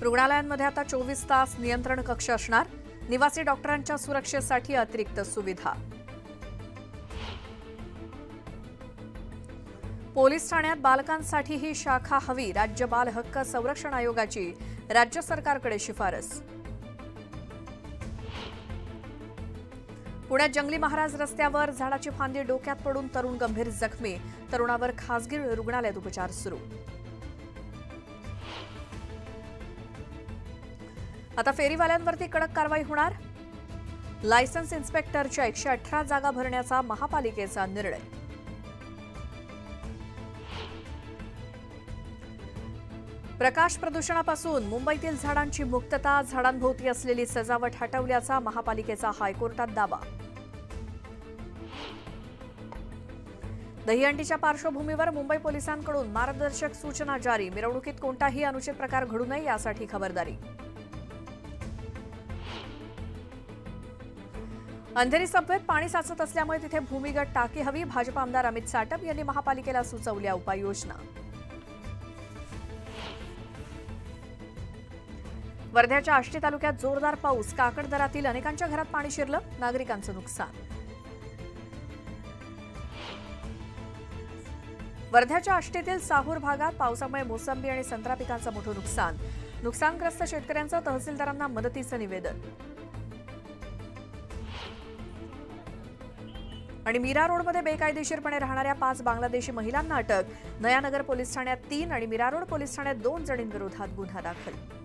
रुग्णालयांमध्ये आता 24 तास नियंत्रण कक्ष असणार। निवासी डॉक्टरांच्या सुरक्षेसाठी अतिरिक्त सुविधा। पोलीस ठाण्यात बालकांसाठी ही शाखा हवी। राज्य बाल हक्क संरक्षण आयोगाची राज्य सरकारकडे शिफारस। पुण्यात जंगली महाराज रस्त्यावर झाडाची फांदी डोक्यात पडून तरुण गंभीर जखमी। तरुणावर खासगी रुग्णालयात उपचार सुरू। आता फेरीवाल्यांवरती कडक कारवाई होणार। लायसन्स इन्स्पेक्टरच्या 118 जागा भरण्याचा महापालिकेचा निर्णय। प्रकाश प्रदूषणापासून मुंबईतील झाडांची मुक्तता। झाडांभोवती असलेली सजावट हटवल्याचा महापालिकेचा हायकोर्टात दावा। दहीहंडीच्या पार्श्वभूमीवर मुंबई पोलिसांकडून मार्गदर्शक सूचना जारी। मिरवणुकीत कोणताही अनुचित प्रकार घडू नये यासाठी खबरदारी। अंधेरी सबवेत पाणी साचत असल्यामुळे तिथे भूमिगत टाकी हवी। भाजप आमदार अमित साटप यांनी महापालिकेला सुचवल्या उपाययोजना। वर्ध्याच्या आष्टी तालुक्यात जोरदार पाऊस। काकडदरातील अनेकांच्या घरात पाणी शिरलं। नागरिकांचं नुकसान। वर्ध्याच्या आष्टीतील साहूर भागात पावसामुळे मोसंबी आणि संत्रा पिकांचं मोठं नुकसान। नुकसानग्रस्त शेतकऱ्यांचं तहसीलदारांना मदतीचं निवेदन। आणि मीरा रोडमध्ये बेकायदेशीरपणे राहणाऱ्या 5 बांगलादेशी महिलांना अटक। नयानगर पोलीस ठाण्यात 3 आणि मीरा रोड पोलीस ठाण्यात 2 जणींविरोधात गुन्हा दाखल।